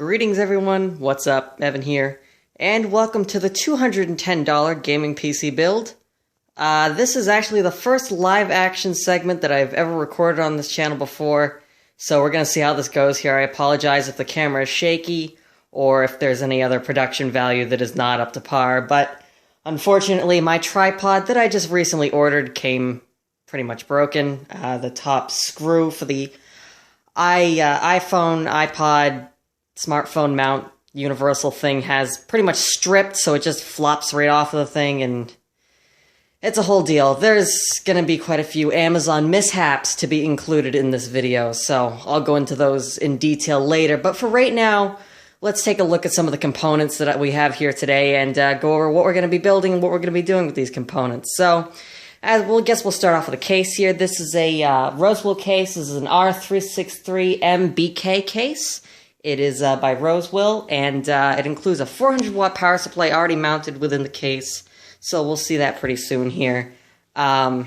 Greetings everyone, what's up, Evan here, and welcome to the $210 gaming PC build. This is actually the first live action segment that I've ever recorded on this channel before, so we're going to see how this goes here. I apologize if the camera is shaky, or if there's any other production value that is not up to par, but unfortunately my tripod that I just recently ordered came pretty much broken. The top screw for the iPhone, iPod, smartphone mount universal thing has pretty much stripped, so it just flops right off of the thing, and it's a whole deal. There's gonna be quite a few Amazon mishaps to be included in this video, so I'll go into those in detail later. But for right now, let's take a look at some of the components that we have here today and go over what we're gonna be building and what we're gonna be doing with these components. So, I guess we'll start off with a case here. This is a Rosewill case. This is an R363M BK case. It is by Rosewill, and it includes a 400-watt power supply already mounted within the case, so we'll see that pretty soon here. As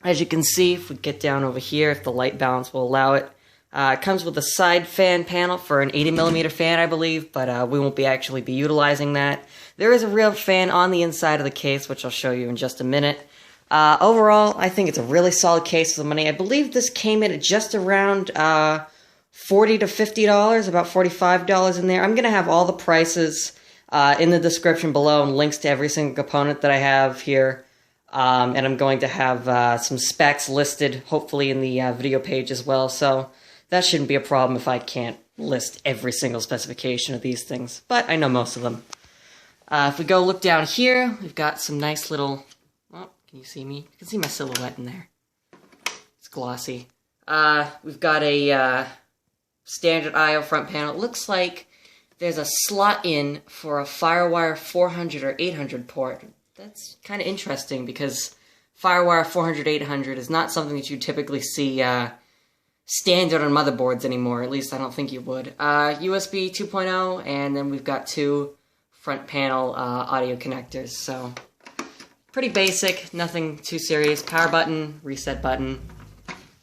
you can see, if we get down over here, if the light balance will allow it, it comes with a side fan panel for an 80mm fan, I believe, but we won't actually be utilizing that. There is a real fan on the inside of the case, which I'll show you in just a minute. Overall, I think it's a really solid case for the money. I believe this came in at just around $40 to $50, about $45 in there. I'm going to have all the prices in the description below and links to every single component that I have here. And I'm going to have some specs listed, hopefully in the video page as well. So that shouldn't be a problem if I can't list every single specification of these things. But I know most of them. If we go look down here, we've got some nice little... Oh, can you see me? You can see my silhouette in there. It's glossy. We've got a... standard I/O front panel. It looks like there's a slot in for a FireWire 400 or 800 port. That's kind of interesting because FireWire 400, 800 is not something that you typically see standard on motherboards anymore. At least I don't think you would. USB 2.0, and then we've got two front panel audio connectors. So pretty basic, nothing too serious. Power button, reset button,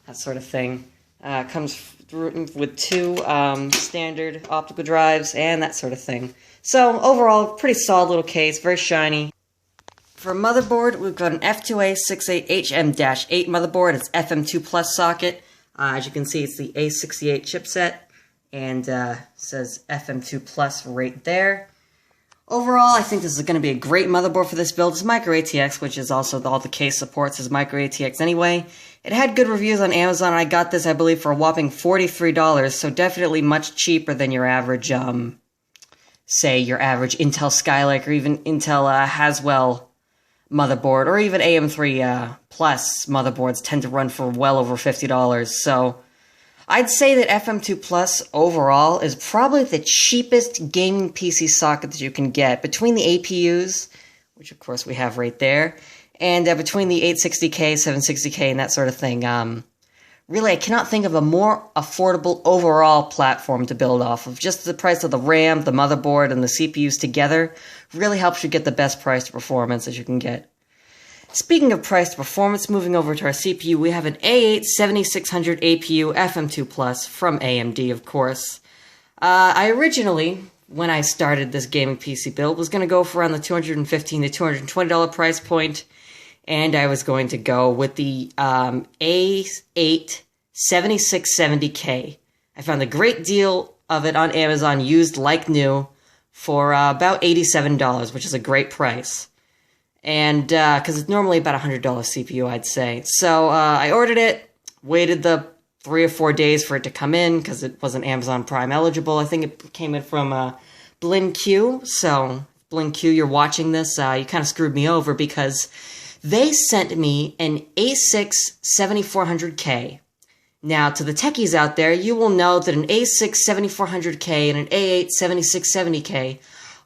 that sort of thing. Comes with two standard optical drives and that sort of thing. So overall, pretty solid little case, very shiny. For a motherboard, we've got an F2A68HM-8 motherboard. It's FM2 Plus socket. As you can see, it's the A68 chipset, and says FM2 Plus right there. Overall, I think this is going to be a great motherboard for this build. It's micro ATX, which is also all the case supports is micro ATX anyway. It had good reviews on Amazon. I got this, I believe, for a whopping $43, so definitely much cheaper than your average, say, your average Intel Skylake or even Intel Haswell motherboard, or even AM3 Plus motherboards tend to run for well over $50. So I'd say that FM2 Plus overall is probably the cheapest gaming PC socket that you can get. Between the APUs, which of course we have right there, and between the 860K, 760K, and that sort of thing, really I cannot think of a more affordable overall platform to build off of. Just the price of the RAM, the motherboard, and the CPUs together really helps you get the best price to performance that you can get. Speaking of price to performance, moving over to our CPU, we have an A8-7600 APU FM2 Plus from AMD, of course. I originally, when I started this gaming PC build, was going to go for around the $215 to $220 price point, and I was going to go with the A8-7600K. I found a great deal of it on Amazon, used like new, for about $87, which is a great price. And, because it's normally about a $100 CPU, I'd say. So, I ordered it, waited the 3 or 4 days for it to come in, because it wasn't Amazon Prime eligible. I think it came in from, BlinQ. So, BlinQ, you're watching this, you kind of screwed me over, because they sent me an A6-7400K. Now, to the techies out there, you will know that an A6-7400K and an A8-7670K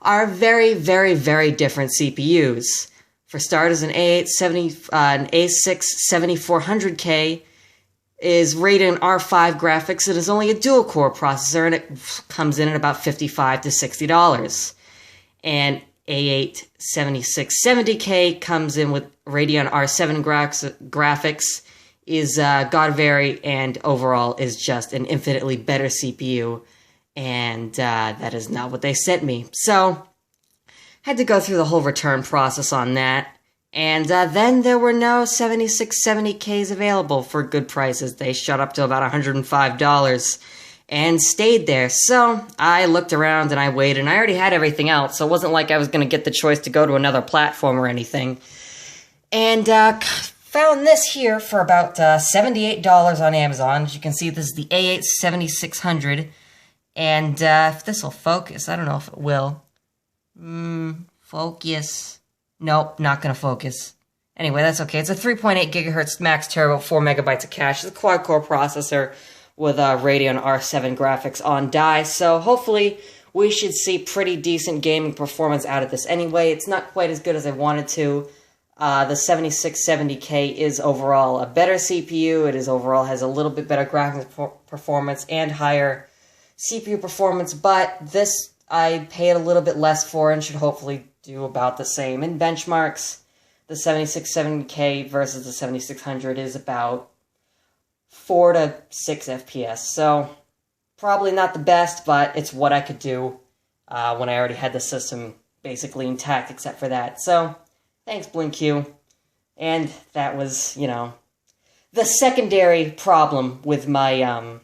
are very, very, very different CPUs. For starters, an A6-7400K is rated in R5 graphics. It is only a dual-core processor, and it comes in at about $55 to $60. And A8-7670K comes in with Radeon R7 graphics, is God vary, and overall is just an infinitely better CPU and that is not what they sent me. So, had to go through the whole return process on that. And then there were no 7670Ks available for good prices. They shot up to about $105 and stayed there. So I looked around and I waited, and I already had everything else, so it wasn't like I was going to get the choice to go to another platform or anything. And found this here for about $78 on Amazon. As you can see, this is the A8-7600. And if this will focus, I don't know if it will. Focus. Nope, not going to focus. Anyway, that's okay. It's a 3.8 gigahertz max turbo, 4 megabytes of cache. It's a quad-core processor with Radeon R7 graphics on die. So hopefully we should see pretty decent gaming performance out of this anyway. It's not quite as good as I wanted to. The 7670K is overall a better CPU. It is overall has a little bit better graphics performance and higher CPU performance, but this I paid a little bit less for and should hopefully do about the same. In benchmarks, the 7670K versus the 7600 is about 4 to 6 FPS, so probably not the best, but it's what I could do when I already had the system basically intact except for that. So, thanks BlinkQ. And that was, you know, the secondary problem with my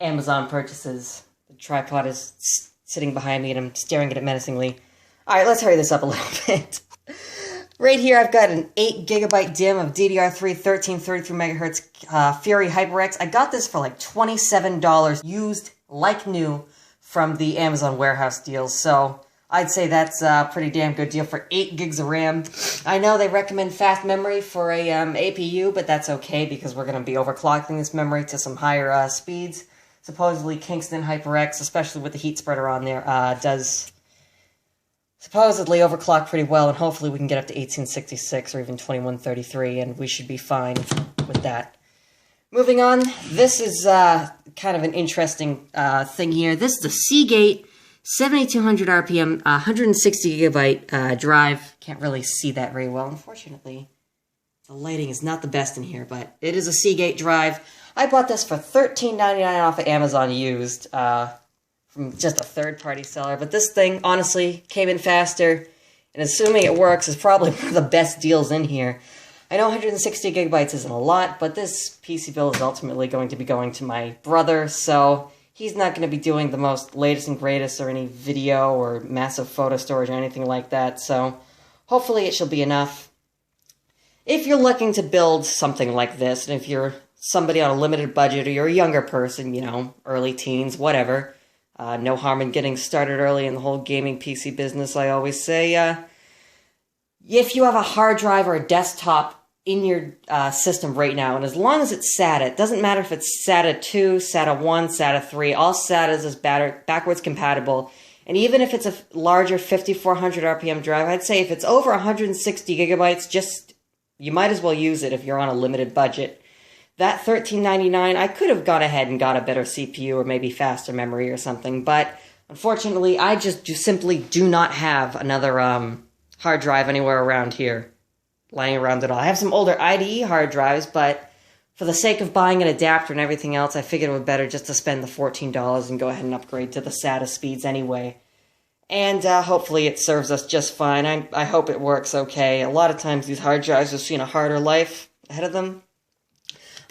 Amazon purchases. The tripod is sitting behind me and I'm staring at it menacingly. Alright, let's hurry this up a little bit. Right here, I've got an 8GB DIMM of DDR3 1333 MHz Fury HyperX. I got this for like $27 used like new from the Amazon warehouse deals, so I'd say that's a pretty damn good deal for 8 gigs of RAM. I know they recommend fast memory for a APU, but that's okay because we're going to be overclocking this memory to some higher speeds. Supposedly Kingston HyperX, especially with the heat spreader on there, does supposedly overclock pretty well, and hopefully we can get up to 1866 or even 2133, and we should be fine with that. Moving on, this is kind of an interesting thing here. This is the Seagate 7200 RPM, 160 gigabyte drive. Can't really see that very well, unfortunately. The lighting is not the best in here, but it is a Seagate drive. I bought this for $13.99 off of Amazon used, from just a third-party seller, but this thing, honestly, came in faster, and assuming it works, is probably one of the best deals in here. I know 160 gigabytes isn't a lot, but this PC build is ultimately going to be going to my brother, so he's not going to be doing the most latest and greatest or any video or massive photo storage or anything like that, so hopefully it shall be enough. If you're looking to build something like this, and if you're somebody on a limited budget, or you're a younger person, you know, early teens, whatever, no harm in getting started early in the whole gaming PC business, I always say. If you have a hard drive or a desktop in your system right now, and as long as it's SATA, it doesn't matter if it's SATA 2, SATA 1, SATA 3, all SATAs is backwards compatible, and even if it's a larger 5400 RPM drive, I'd say if it's over 160 gigabytes, you might as well use it if you're on a limited budget. That $13.99, I could have gone ahead and got a better CPU or maybe faster memory or something, but unfortunately, I just simply do not have another hard drive anywhere around here, lying around at all. I have some older IDE hard drives, but for the sake of buying an adapter and everything else, I figured it would be better just to spend the $14 and go ahead and upgrade to the SATA speeds anyway. And hopefully it serves us just fine. I hope it works okay. A lot of times these hard drives have seen a harder life ahead of them.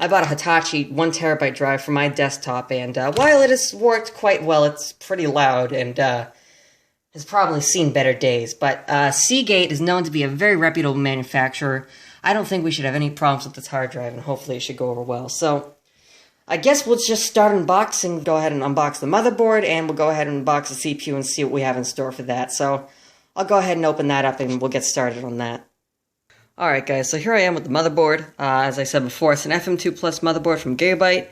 I bought a Hitachi 1TB drive for my desktop, and while it has worked quite well, it's pretty loud and has probably seen better days. But Seagate is known to be a very reputable manufacturer. I don't think we should have any problems with this hard drive, and hopefully it should go over well. So I guess we'll just start unboxing, go ahead and unbox the motherboard, and we'll go ahead and unbox the CPU and see what we have in store for that. So I'll go ahead and open that up, and we'll get started on that. Alright guys, so here I am with the motherboard. As I said before, it's an FM2 Plus motherboard from Gigabyte.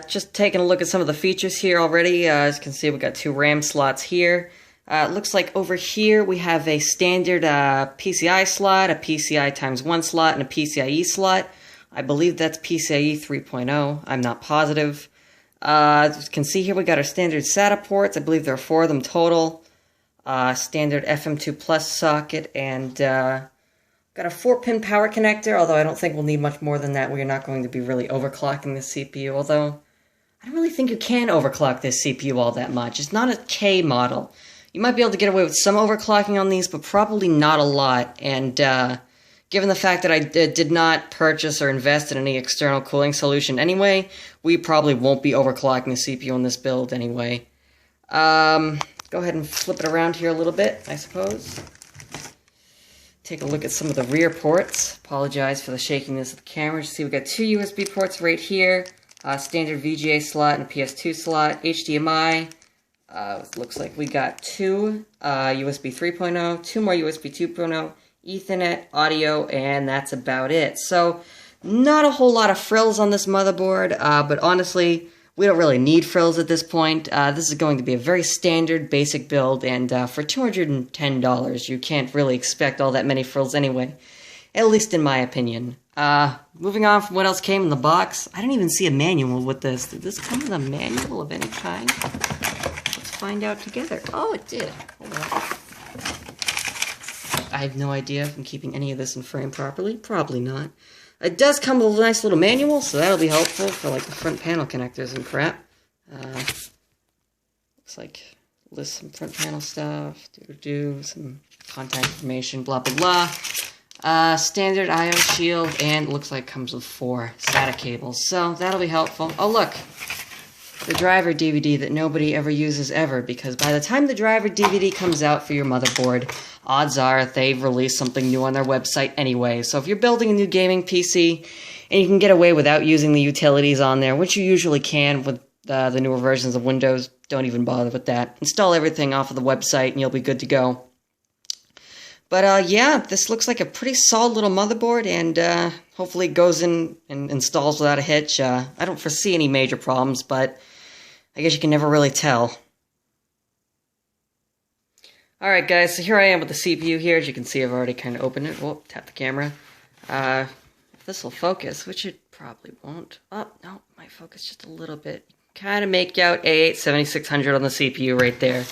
Just taking a look at some of the features here already. As you can see, we've got 2 RAM slots here. It looks like over here we have a standard PCI slot, a PCI x1 slot, and a PCIe slot. I believe that's PCIe 3.0. I'm not positive. As you can see here, we got our standard SATA ports. I believe there are 4 of them total. Standard FM2 Plus socket, and got a 4-pin power connector, although I don't think we'll need much more than that. We are not going to be really overclocking the CPU, although I don't really think you can overclock this CPU all that much. It's not a K model. You might be able to get away with some overclocking on these, but probably not a lot. And given the fact that I did not purchase or invest in any external cooling solution anyway, we probably won't be overclocking the CPU on this build anyway. Go ahead and flip it around here a little bit, I suppose. Take a look at some of the rear ports. Apologize for the shakiness of the camera. You see we've got two USB ports right here. Standard VGA slot and a PS2 slot. HDMI. Looks like we got two USB 3.0, two more USB 2.0, Ethernet, audio, and that's about it. So, not a whole lot of frills on this motherboard, but honestly, we don't really need frills at this point. This is going to be a very standard, basic build, and for $210, you can't really expect all that many frills anyway, at least in my opinion. Moving on from what else came in the box, I didn't even see a manual with this. Did this come with a manual of any kind? Let's find out together. Oh, it did. Hold on. I have no idea if I'm keeping any of this in frame properly. Probably not. It does come with a nice little manual, so that'll be helpful for like the front panel connectors and crap. Looks like lists some front panel stuff, some contact information, blah blah blah. Standard I/O shield, and looks like comes with 4 SATA cables, so that'll be helpful. Oh look, the driver DVD that nobody ever uses ever, because by the time the driver DVD comes out for your motherboard, odds are they've released something new on their website anyway. So if you're building a new gaming PC and you can get away without using the utilities on there, which you usually can with the newer versions of Windows, don't even bother with that. Install everything off of the website and you'll be good to go. But yeah, this looks like a pretty solid little motherboard, and hopefully it goes in and installs without a hitch. I don't foresee any major problems, but I guess you can never really tell. Alright guys, so here I am with the CPU here. As you can see, I've already kind of opened it. Whoop, tap the camera. If this will focus, which it probably won't. Oh, no, might focus just a little bit. Kind of make out A8-7600 on the CPU right there.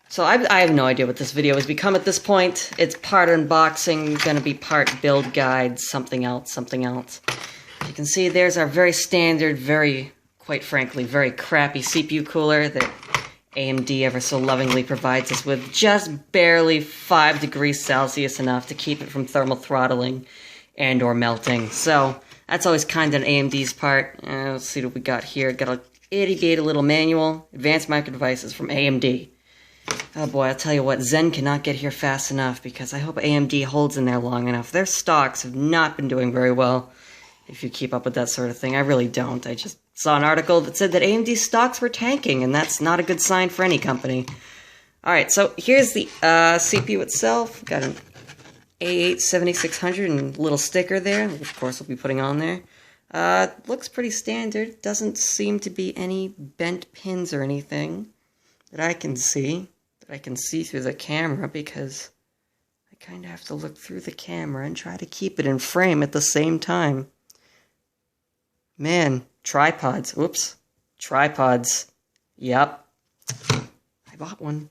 So I have no idea what this video has become at this point. It's part unboxing, gonna be part build guide, something else, something else. You can see there's our very standard, quite frankly, very crappy CPU cooler that AMD ever so lovingly provides us with, just barely 5 degrees Celsius, enough to keep it from thermal throttling and or melting. So that's always kind of AMD's part. Let's see what we got here. Got a itty-bitty little manual, advanced micro devices from AMD. Oh boy, I'll tell you what, Zen cannot get here fast enough, because I hope AMD holds in there long enough. Their stocks have not been doing very well, if you keep up with that sort of thing. I really don't. I just saw an article that said that AMD stocks were tanking, and that's not a good sign for any company. Alright, so here's the CPU itself. Got an A8-7600 and a little sticker there, which of course we'll be putting on there. Looks pretty standard. Doesn't seem to be any bent pins or anything that I can see. Through the camera, because I kind of have to look through the camera and try to keep it in frame at the same time. Man, tripods. Whoops. Tripods. Yep. I bought one.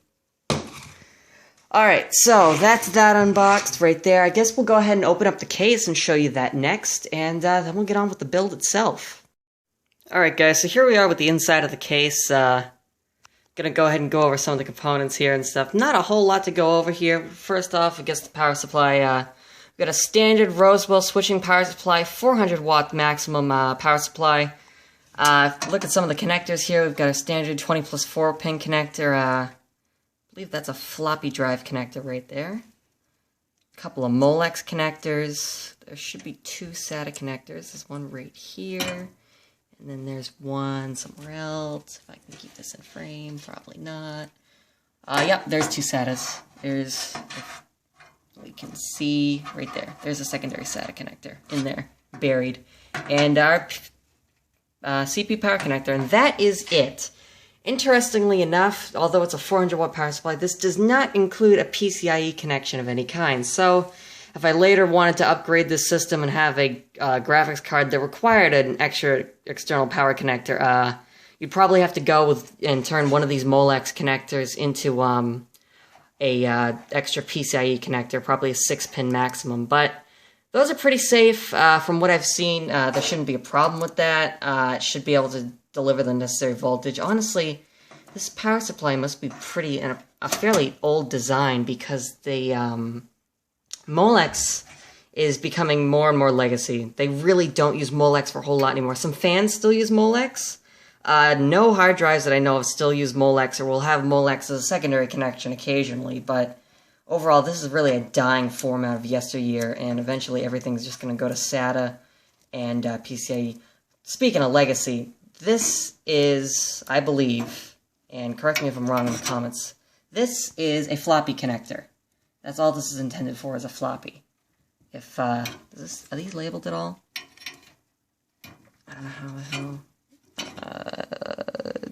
Alright, so that's that unboxed right there. I guess we'll go ahead and open up the case and show you that next, and then we'll get on with the build itself. Alright guys, so here we are with the inside of the case. Gonna go ahead and go over some of the components here and stuff. Not a whole lot to go over here. First off, I guess the power supply. We've got a standard Rosewill switching power supply, 400 watt maximum power supply. Look at some of the connectors here. We've got a standard 20+4 pin connector. I believe that's a floppy drive connector right there. A couple of Molex connectors. There should be 2 SATA connectors. There's one right here. And then there's one somewhere else. If I can keep this in frame, probably not. Yep, there's 2 SATAs. There's, if we can see right there, there's a secondary SATA connector in there, buried. And our CPU power connector, and that is it. Interestingly enough, although it's a 400 watt power supply, this does not include a PCIe connection of any kind. So if I later wanted to upgrade this system and have a graphics card that required an extra external power connector, you'd probably have to go with and turn one of these Molex connectors into a extra PCIe connector, probably a 6-pin maximum. But those are pretty safe. From what I've seen, there shouldn't be a problem with that. It should be able to deliver the necessary voltage. Honestly, this power supply must be pretty a fairly old design, because the Molex is becoming more and more legacy. They really don't use Molex for a whole lot anymore. Some fans still use Molex. No hard drives that I know of still use Molex, or will have Molex as a secondary connection occasionally, but overall, this is really a dying format of yesteryear, and eventually everything's just going to go to SATA and PCIe. Speaking of legacy, this is, I believe, and correct me if I'm wrong in the comments, this is a floppy connector. That's all this is intended for, is a floppy. If, are these labeled at all? I don't know how the hell...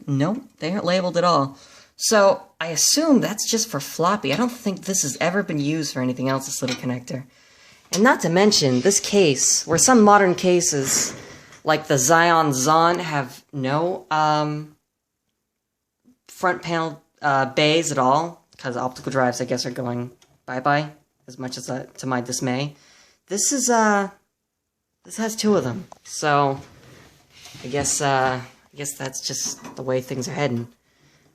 no, they aren't labeled at all. So, I assume that's just for floppy. I don't think this has ever been used for anything else, this little connector. And not to mention, this case, where some modern cases, like the Xeon Zon, have no front panel bays at all, because optical drives, I guess, are going bye-bye, as much as to my dismay. This is, this has two of them, so I guess that's just the way things are heading.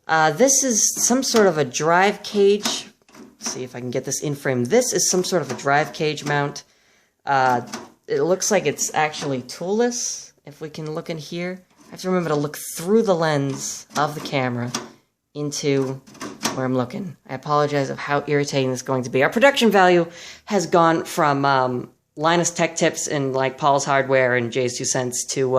This is some sort of a drive cage. Let's see if I can get this in frame. This is some sort of a drive cage mount. It looks like it's actually toolless, if we can look in here. I have to remember to look through the lens of the camera into where I'm looking. I apologize of how irritating this is going to be. Our production value has gone from Linus Tech Tips and like Paul's Hardware and Jay's 2 Cents to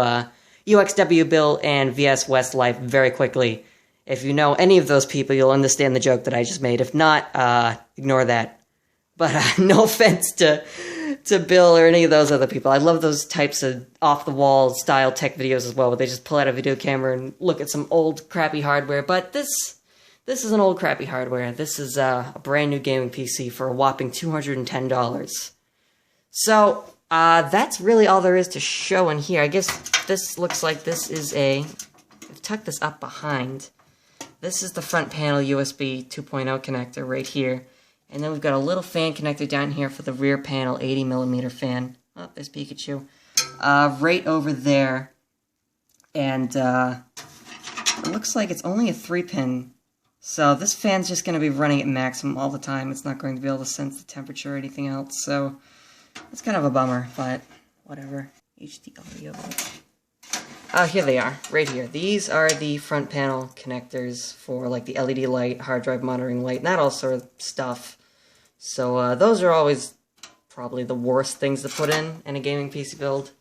UXW Bill and VS Westlife very quickly. If you know any of those people, you'll understand the joke that I just made. If not, ignore that. But no offense to Bill or any of those other people. I love those types of off-the-wall style tech videos as well, where they just pull out a video camera and look at some old crappy hardware. But this is an old crappy hardware. This is a brand new gaming PC for a whopping $210. So, that's really all there is to show in here. I guess this looks like this is I've tucked this up behind. This is the front panel USB 2.0 connector right here. And then we've got a little fan connector down here for the rear panel 80mm fan. Oh, there's Pikachu. Right over there. And it looks like it's only a 3-pin. So this fan's just going to be running at maximum all the time. It's not going to be able to sense the temperature or anything else. So it's kind of a bummer, but whatever. HD audio. Oh, here they are, right here. These are the front panel connectors for like the LED light, hard drive monitoring light, and that all sort of stuff. So those are always probably the worst things to put in a gaming PC build.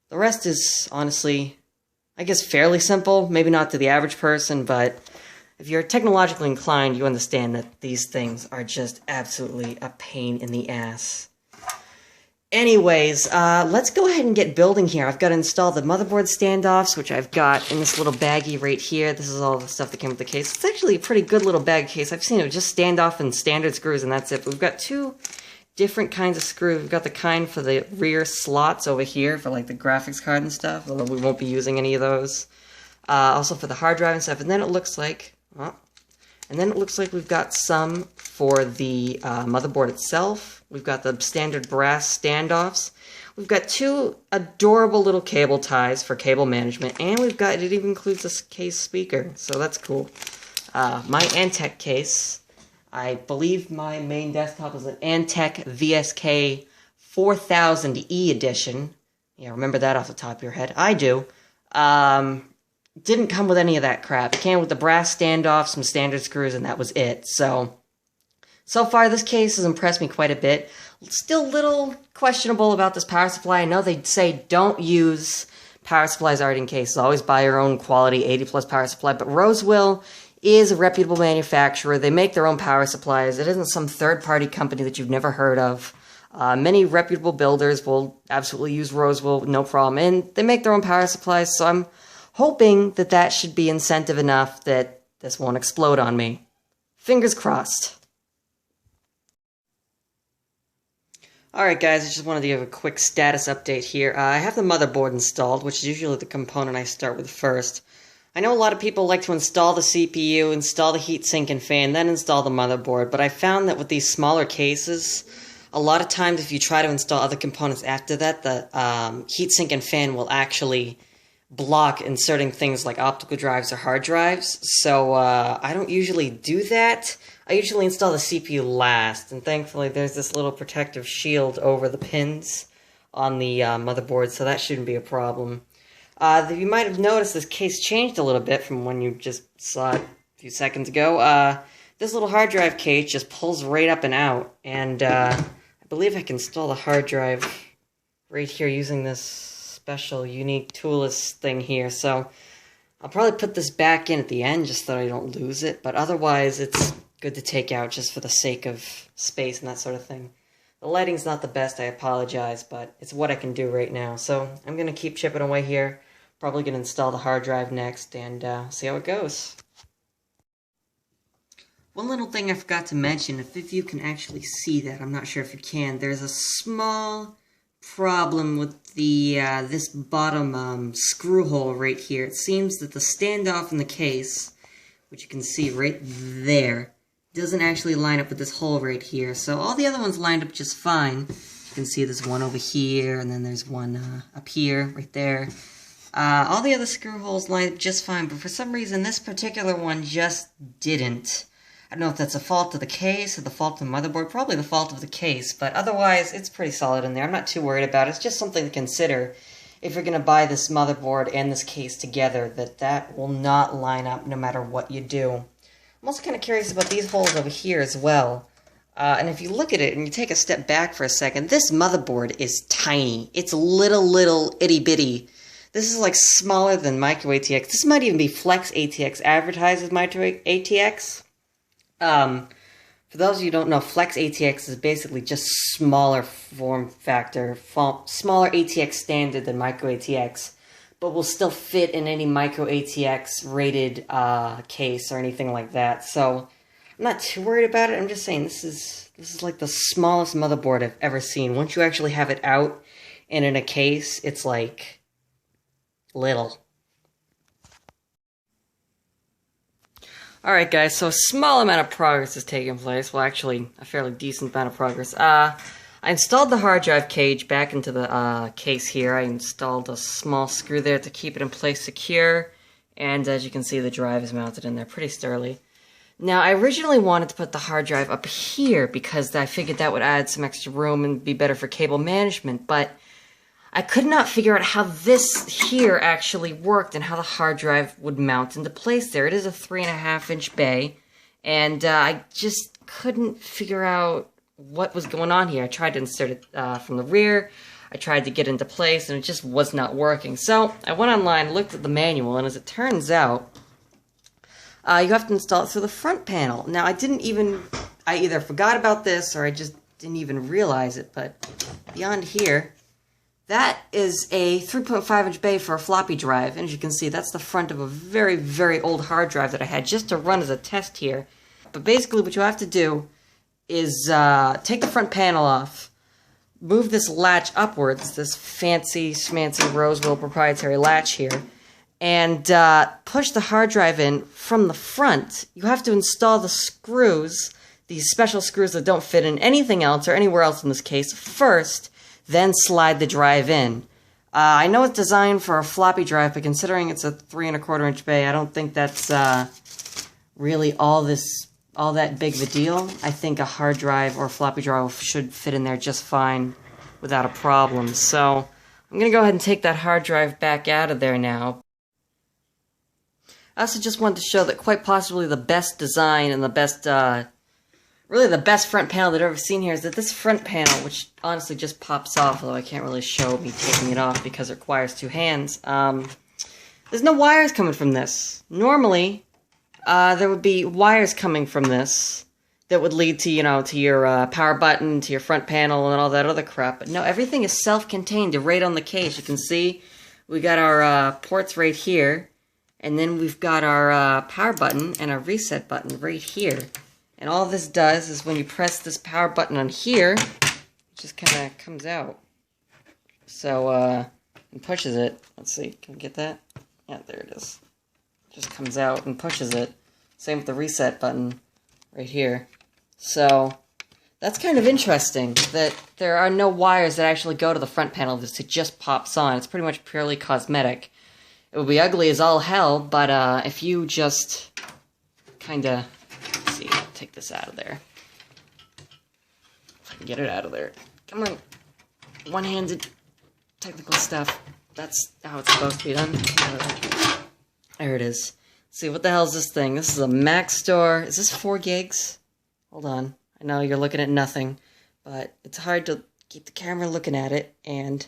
The rest is honestly, I guess, fairly simple. Maybe not to the average person, but if you're technologically inclined, you understand that these things are just absolutely a pain in the ass. Anyways, let's go ahead and get building here. I've got to install the motherboard standoffs, which I've got in this little baggie right here. This is all the stuff that came with the case. It's actually a pretty good little bag case. I've seen it with just standoff and standard screws, and that's it. But we've got two different kinds of screws. We've got the kind for the rear slots over here for like the graphics card and stuff, although we won't be using any of those. Also for the hard drive and stuff. And then it looks like, we've got some for the motherboard itself. We've got the standard brass standoffs. We've got two adorable little cable ties for cable management, and it even includes a case speaker, so that's cool. My Antec case, I believe my main desktop is an Antec VSK 4000E edition. Yeah, remember that off the top of your head. I do. Didn't come with any of that crap. It came with the brass standoff, some standard screws, and that was it. So far, this case has impressed me quite a bit. Still a little questionable about this power supply. I know they say don't use power supplies already in cases. Always buy your own quality 80+ power supply. But Rosewill is a reputable manufacturer. They make their own power supplies. It isn't some third-party company that you've never heard of. Many reputable builders will absolutely use Rosewill, no problem. And they make their own power supplies, so I'm hoping that that should be incentive enough that this won't explode on me. Fingers crossed. Alright guys, I just wanted to give a quick status update here. I have the motherboard installed, which is usually the component I start with first. I know a lot of people like to install the CPU, install the heatsink and fan, then install the motherboard, but I found that with these smaller cases, a lot of times if you try to install other components after that, the heatsink and fan will actually block inserting things like optical drives or hard drives. So I don't usually do that. I usually install the CPU last, and thankfully there's this little protective shield over the pins on the motherboard, so that shouldn't be a problem. You might have noticed this case changed a little bit from when you just saw it a few seconds ago. This little hard drive case just pulls right up and out, and I believe I can install the hard drive right here using this special unique toolless thing here. So I'll probably put this back in at the end just so I don't lose it, but otherwise it's good to take out just for the sake of space and that sort of thing. The lighting's not the best, I apologize, but it's what I can do right now. So I'm going to keep chipping away here. Probably going to install the hard drive next and see how it goes. One little thing I forgot to mention, if you can actually see that, I'm not sure if you can, there's a small problem with the this bottom screw hole right here. It seems that the standoff in the case, which you can see right there, doesn't actually line up with this hole right here. So all the other ones lined up just fine. You can see there's one over here, and then there's one up here, right there. All the other screw holes lined up just fine, but for some reason this particular one just didn't. I don't know if that's a fault of the case or the fault of the motherboard, probably the fault of the case, but otherwise it's pretty solid in there. I'm not too worried about it. It's just something to consider if you're going to buy this motherboard and this case together, that will not line up no matter what you do. I'm also kind of curious about these holes over here as well. And if you look at it and you take a step back for a second, this motherboard is tiny. It's little itty-bitty. This is like smaller than Micro ATX. This might even be Flex ATX advertised as Micro ATX. For those of you who don't know, Flex ATX is basically just smaller form factor, smaller ATX standard than Micro ATX, but will still fit in any Micro ATX rated case or anything like that. So I'm not too worried about it. I'm just saying this is like the smallest motherboard I've ever seen. Once you actually have it out and in a case, it's like little. Alright guys, so a small amount of progress is taking place. Well, actually, a fairly decent amount of progress. I installed the hard drive cage back into the case here. I installed a small screw there to keep it in place secure. And as you can see, the drive is mounted in there pretty sturdily. Now, I originally wanted to put the hard drive up here because I figured that would add some extra room and be better for cable management, but I could not figure out how this here actually worked and how the hard drive would mount into place there. It is a 3.5-inch bay, and I just couldn't figure out what was going on here. I tried to insert it from the rear. I tried to get into place, and it just was not working. So I went online, looked at the manual, and as it turns out, you have to install it through the front panel. Now, I either forgot about this or I just didn't even realize it, but beyond here, that is a 3.5-inch bay for a floppy drive, and as you can see, that's the front of a very, very old hard drive that I had just to run as a test here. But basically what you have to do is take the front panel off, move this latch upwards, this fancy, schmancy Rosewill proprietary latch here, and push the hard drive in from the front. You have to install the screws, these special screws that don't fit in anything else or anywhere else in this case, first, then slide the drive in. I know it's designed for a floppy drive, but considering it's a 3.25-inch bay, I don't think that's really all that big of a deal. I think a hard drive or a floppy drive should fit in there just fine without a problem. So I'm going to go ahead and take that hard drive back out of there now. I also just wanted to show that quite possibly the best design and the best really the best front panel that I've ever seen here is that this front panel, which honestly just pops off, although I can't really show me taking it off because it requires two hands. There's no wires coming from this. Normally, there would be wires coming from this that would lead to, to your power button, to your front panel, and all that other crap. But no, everything is self-contained right on the case. You can see we got our ports right here, and then we've got our power button and our reset button right here. And all this does is when you press this power button on here, it just kind of comes out. So, and pushes it. Let's see, can we get that? Yeah, there it is. It just comes out and pushes it. Same with the reset button right here. So, That's kind of interesting, that there are no wires that actually go to the front panel. This it just pops on. It's pretty much purely cosmetic. It would be ugly as all hell, but if you just kinda... Let's see, I'll take this out of there. If I can get it out of there. Come on. One-handed technical stuff. That's how it's supposed to be done. There it is. Let's see, what the hell is this thing? This is a Mac Store. Is this 4 gigs? Hold on. I know you're looking at nothing, but it's hard to keep the camera looking at it and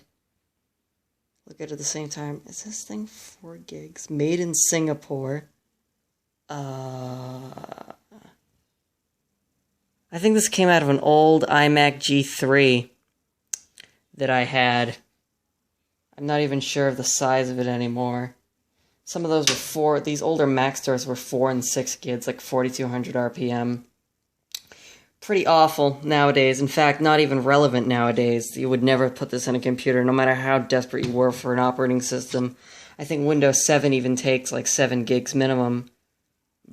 look at it at the same time. Is this thing 4 gigs? Made in Singapore. I think this came out of an old iMac G3 that I had. I'm not even sure of the size of it anymore. Some of those were these older Mac stores were 4 and 6 gigs, like 4200 RPM. Pretty awful nowadays. In fact, not even relevant nowadays. You would never put this in a computer, no matter how desperate you were for an operating system. I think Windows 7 even takes like 7 gigs minimum.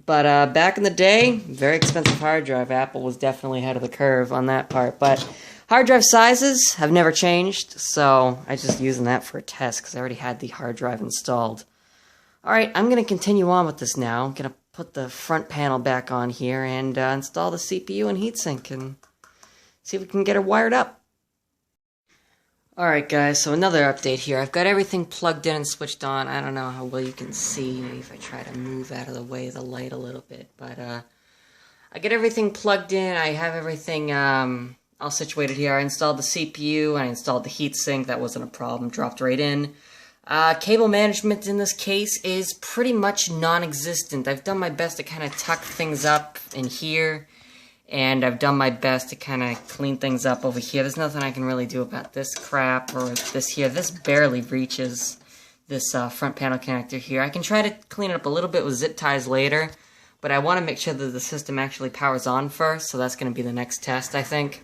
But back in the day, very expensive hard drive. Apple was definitely ahead of the curve on that part. But hard drive sizes have never changed, so I'm just using that for a test because I already had the hard drive installed. Alright, I'm going to continue on with this now. I'm going to put the front panel back on here and install the CPU and heatsink and see if we can get it wired up. Alright guys, so another update here. I've got everything plugged in and switched on. I don't know how well you can see. Maybe if I try to move out of the way of the light a little bit. But I get everything plugged in. I have everything all situated here. I installed the CPU. I installed the heatsink. That wasn't a problem. Dropped right in. Cable management in this case is pretty much non-existent. I've done my best to kind of tuck things up in here, and I've done my best to kind of clean things up over here. There's nothing I can really do about this crap or this here. This barely reaches this front panel connector here. I can try to clean it up a little bit with zip ties later, but I want to make sure that the system actually powers on first, so that's going to be the next test, I think.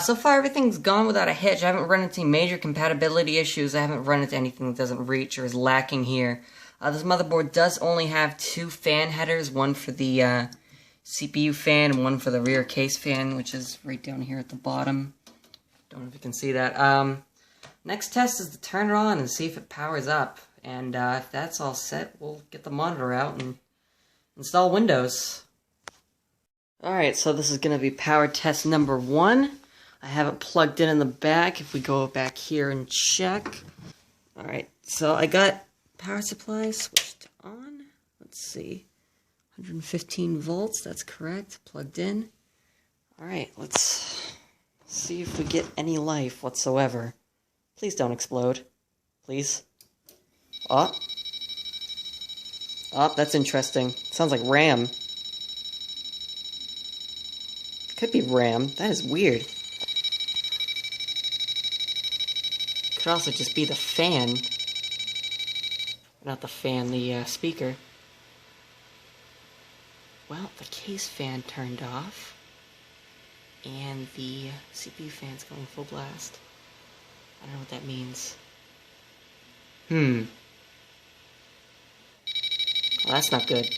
So far, everything's gone without a hitch. I haven't run into any major compatibility issues. I haven't run into anything that doesn't reach or is lacking here. This motherboard does only have 2 fan headers, one for the CPU fan and one for the rear case fan, which is right down here at the bottom. Don't know if you can see that. Next test is to turn it on and see if it powers up. And if that's all set, we'll get the monitor out and install Windows. Alright, so this is going to be power test number 1. I have it plugged in the back. If we go back here and check. Alright, so I got power supply switched on. Let's see. 115 volts, that's correct. Plugged in. Alright, let's see if we get any life whatsoever. Please don't explode. Please. Oh. Oh, that's interesting. Sounds like RAM. Could be RAM. That is weird. Could also just be the fan. Not the fan, the speaker. Well, the case fan turned off. And the CPU fan's going full blast. I don't know what that means. Well, that's not good.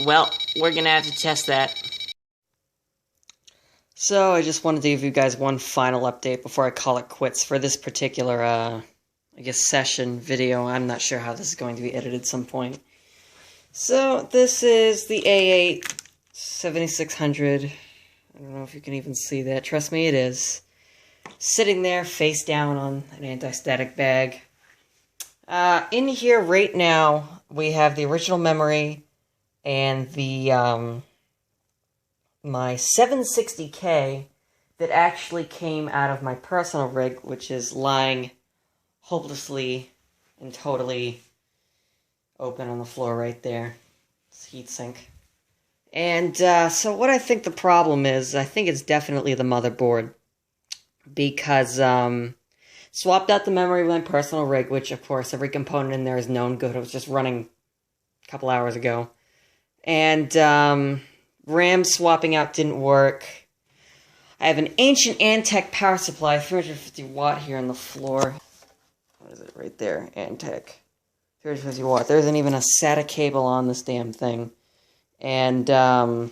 Well, we're gonna have to test that. So, I just wanted to give you guys one final update before I call it quits for this particular, I guess, session video. I'm not sure how this is going to be edited at some point. So, this is the A8-7600. I don't know if you can even see that. Trust me, it is. Sitting there, face down on an anti-static bag. In here right now, we have the original memory and the, my 760K that actually came out of my personal rig, which is lying hopelessly and totally open on the floor right there. It's heatsink. And so what I think the problem is, I think it's definitely the motherboard. Because swapped out the memory with my personal rig, which of course every component in there is known good. It was just running a couple hours ago. And RAM swapping out didn't work. I have an ancient Antec power supply, 350 watt here on the floor. What is it right there? Antec Here's what. There isn't even a SATA cable on this damn thing. And, I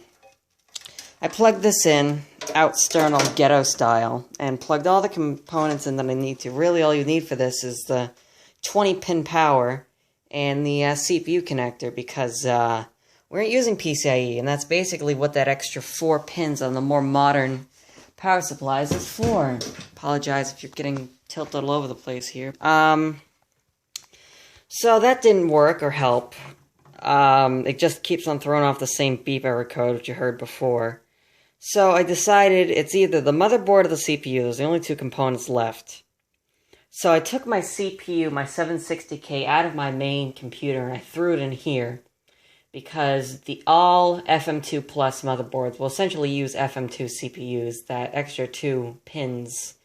plugged this in, external ghetto style, and plugged all the components in that I need to. Really, all you need for this is the 20-pin power and the CPU connector, because we aren't using PCIe, and that's basically what that extra 4 pins on the more modern power supplies is for. Apologize if you're getting tilted all over the place here. So that didn't work or help. It just keeps on throwing off the same beep error code, which you heard before. So I decided it's either the motherboard or the CPU. There's the only two components left. So I took my CPU, my 760K, out of my main computer and I threw it in here, because the all FM2 Plus motherboards will essentially use FM2 CPUs. That extra 2 pins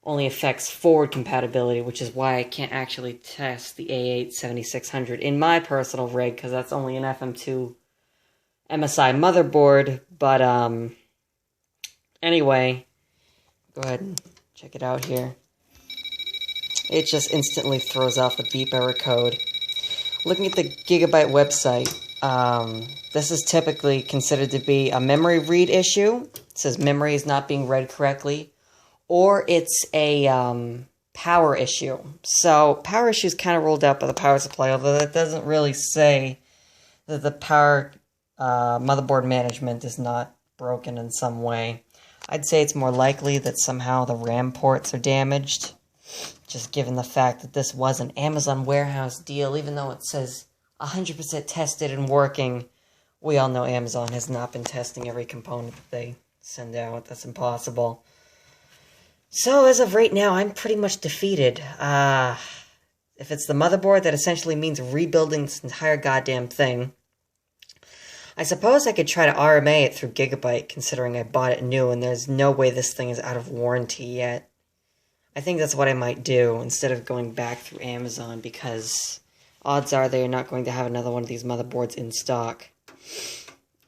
only affects forward compatibility, which is why I can't actually test the A8-7600 in my personal rig, because that's only an FM2 MSI motherboard. But anyway, go ahead and check it out here. It just instantly throws off the beep error code. Looking at the Gigabyte website, this is typically considered to be a memory read issue. It says memory is not being read correctly, or it's a power issue. So power issue is kind of ruled out by the power supply, although that doesn't really say that the power motherboard management is not broken in some way. I'd say it's more likely that somehow the RAM ports are damaged, just given the fact that this was an Amazon warehouse deal. Even though it says 100% tested and working, we all know Amazon has not been testing every component that they send out. That's impossible. So as of right now, I'm pretty much defeated. If it's the motherboard, that essentially means rebuilding this entire goddamn thing. I suppose I could try to RMA it through Gigabyte, considering I bought it new and there's no way this thing is out of warranty yet. I think that's what I might do, instead of going back through Amazon, because odds are they're not going to have another one of these motherboards in stock.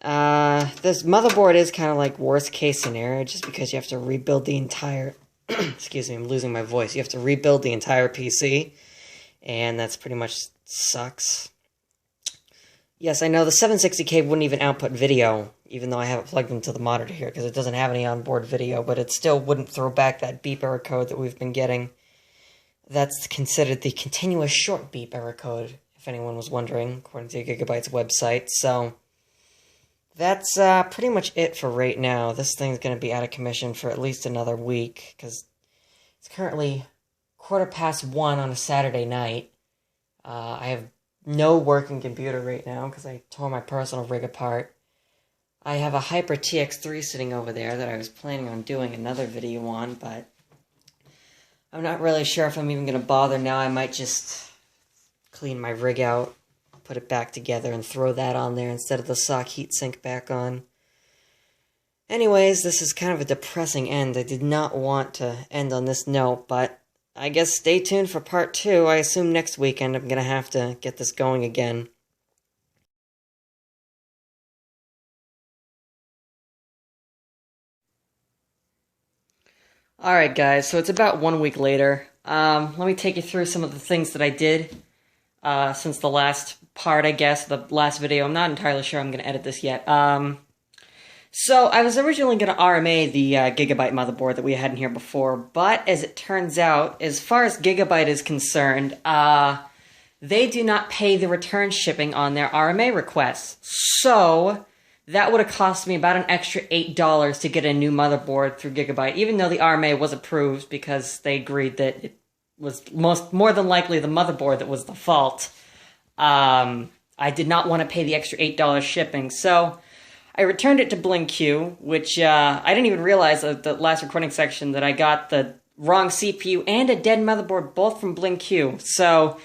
This motherboard is kind of like worst case scenario, just because you have to rebuild the entire... excuse me, I'm losing my voice. You have to rebuild the entire PC, and that's pretty much sucks. Yes, I know the 760K wouldn't even output video, even though I have it plugged into the monitor here, because it doesn't have any onboard video, but it still wouldn't throw back that beep error code that we've been getting. That's considered the continuous short beep error code, if anyone was wondering, according to Gigabyte's website. So that's pretty much it for right now. This thing's going to be out of commission for at least another week, because it's currently 1:15 on a Saturday night. I have no working computer right now, because I tore my personal rig apart. I have a Hyper TX3 sitting over there that I was planning on doing another video on, but I'm not really sure if I'm even going to bother now. I might just clean my rig out, put it back together, and throw that on there instead of the sock heatsink back on. Anyways, this is kind of a depressing end. I did not want to end on this note, but I guess stay tuned for part 2. I assume next weekend I'm going to have to get this going again. Alright guys, so it's about 1 week later. Let me take you through some of the things that I did since the last part, I guess, the last video. I'm not entirely sure I'm going to edit this yet. So I was originally going to RMA the Gigabyte motherboard that we had in here before, but as it turns out, as far as Gigabyte is concerned, they do not pay the return shipping on their RMA requests. So that would have cost me about an extra $8 to get a new motherboard through Gigabyte, even though the RMA was approved because they agreed that it was more than likely the motherboard that was the fault. I did not want to pay the extra $8 shipping, so I returned it to BlinkQ, which I didn't even realize at the last recording section that I got the wrong CPU and a dead motherboard both from BlinkQ. So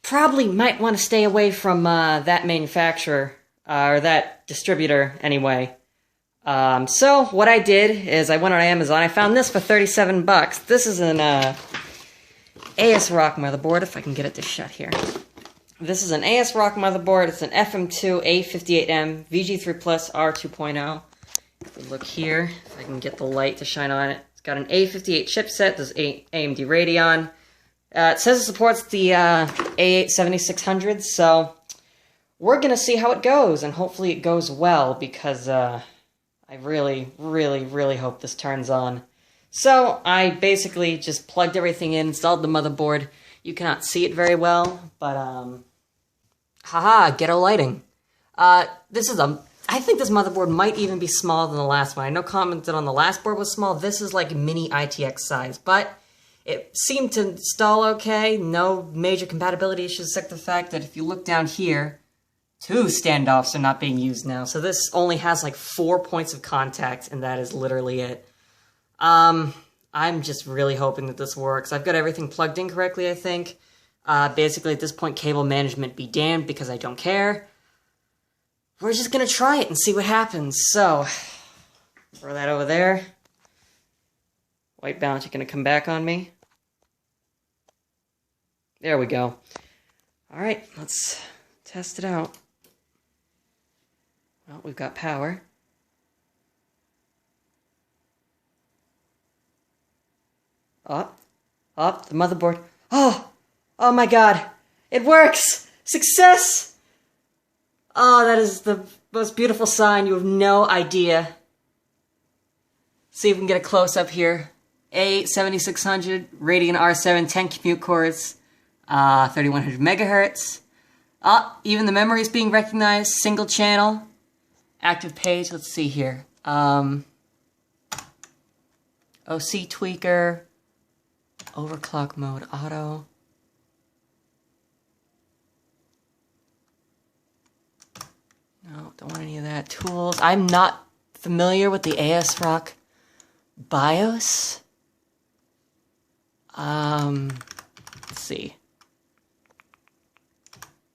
probably might want to stay away from that manufacturer, or that distributor anyway. So what I did is I went on Amazon. I found this for 37 bucks. This is an ASRock motherboard, if I can get it to shut here. This is an ASRock motherboard. It's an FM2 A58M VG3 Plus R2.0. If we look here, if I can get the light to shine on it. It's got an A58 chipset. There's AMD Radeon. It says it supports the A8-7600, so we're gonna see how it goes, and hopefully it goes well, because I really, really, really hope this turns on. So, I basically just plugged everything in, installed the motherboard. You cannot see it very well, but, haha, ghetto lighting. I think this motherboard might even be smaller than the last one. I know commented on the last board was small. This is like mini ITX size, but it seemed to install okay. No major compatibility issues, except the fact that if you look down here, 2 standoffs are not being used now. So this only has like 4 points of contact, and that is literally it. I'm just really hoping that this works. I've got everything plugged in correctly, I think. Basically, at this point, cable management be damned, because I don't care. We're just gonna try it and see what happens. So, throw that over there. White balance, you're gonna come back on me. There we go. Alright, let's test it out. Well, we've got power. Up, the motherboard. Oh my god, it works! Success! Oh, that is the most beautiful sign. You have no idea. See if we can get a close-up here. A8-7600, Radeon R7, 10 compute cores, 3100 megahertz. Even the memory is being recognized. Single channel. Active page, let's see here. OC tweaker. Overclock mode, auto. No, don't want any of that. Tools. I'm not familiar with the ASRock BIOS. Let's see.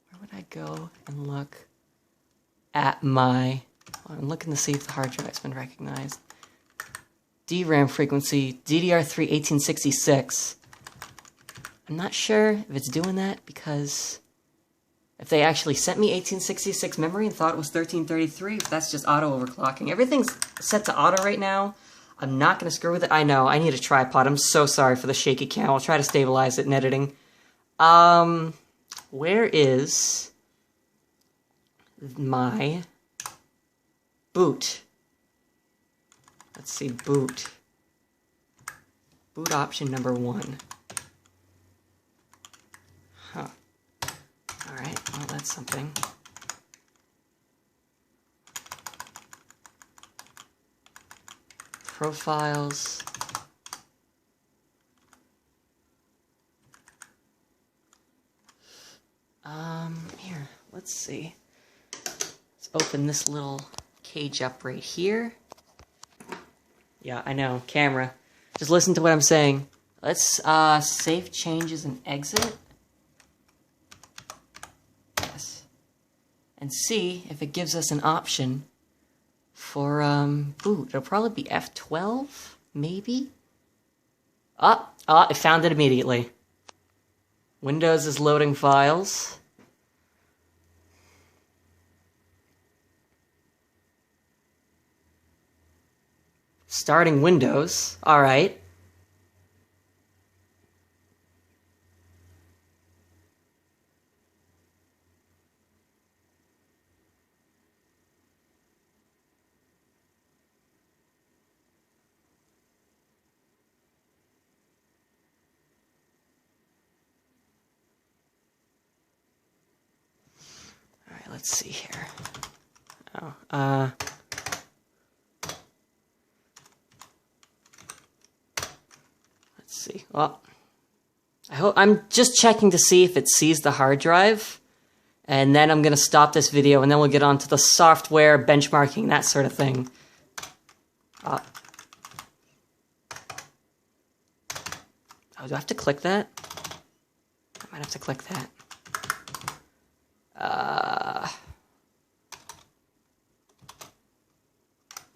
Where would I go and look at my... I'm looking to see if the hard drive's been recognized. DRAM frequency, DDR3 1866. I'm not sure if it's doing that, because if they actually sent me 1866 memory and thought it was 1333, that's just auto overclocking. Everything's set to auto right now. I'm not going to screw with it. I know, I need a tripod. I'm so sorry for the shaky cam. I'll try to stabilize it in editing. Where is my boot? Let's see, boot. Boot option number 1. Huh. Alright, well that's something. Profiles. Here, let's see. Let's open this little cage up right here. Yeah, I know, camera. Just listen to what I'm saying. Let's save changes and exit. Yes. And see if it gives us an option for boot. It'll probably be F12, maybe? It found it immediately. Windows is loading files. Starting Windows. Alright. Alright, let's see here. See. Well, I'm just checking to see if it sees the hard drive, and then I'm gonna stop this video, and then we'll get on to the software, benchmarking, that sort of thing. Oh, do I have to click that? I might have to click that.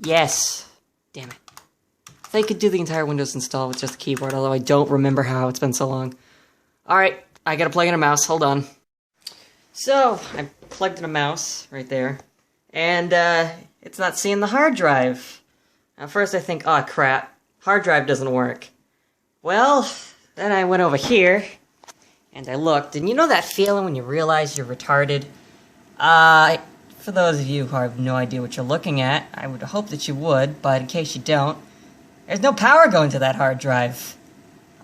Yes. Damn it. They could do the entire Windows install with just the keyboard, although I don't remember how. It's been so long. Alright, I gotta plug in a mouse. Hold on. So, I plugged in a mouse right there, and it's not seeing the hard drive. At first I think, oh crap, hard drive doesn't work. Well, then I went over here, and I looked, and you know that feeling when you realize you're retarded? For those of you who have no idea what you're looking at, I would hope that you would, but in case you don't, there's no power going to that hard drive.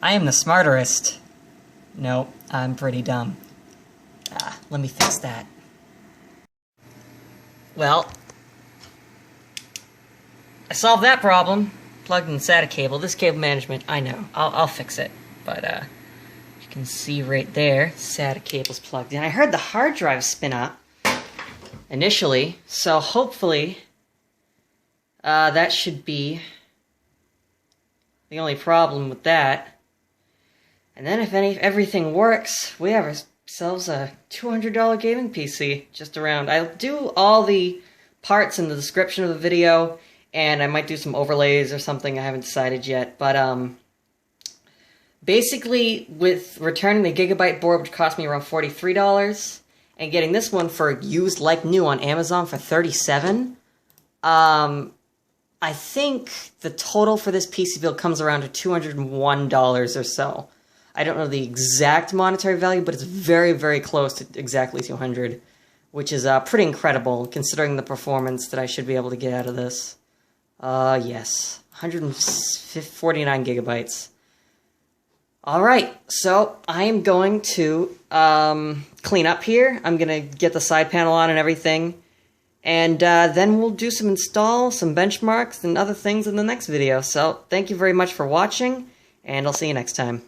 I am the smarterest. No, I'm pretty dumb. Let me fix that. Well, I solved that problem. Plugged in SATA cable. This cable management, I know. I'll fix it. But, you can see right there, SATA cable's plugged in. I heard the hard drive spin up initially, so hopefully that should be the only problem with that. And then if everything works, we have ourselves a $200 gaming PC just around. I'll do all the parts in the description of the video, and I might do some overlays or something. I haven't decided yet, but basically with returning the Gigabyte board, which cost me around $43, and getting this one for used like new on Amazon for $37, I think the total for this PC build comes around to $201 or so. I don't know the exact monetary value, but it's very, very close to exactly $200, which is pretty incredible considering the performance that I should be able to get out of this. Yes, 149 gigabytes. Alright, so I am going to clean up here. I'm going to get the side panel on and everything. And then we'll do some benchmarks, and other things in the next video. So, thank you very much for watching, and I'll see you next time.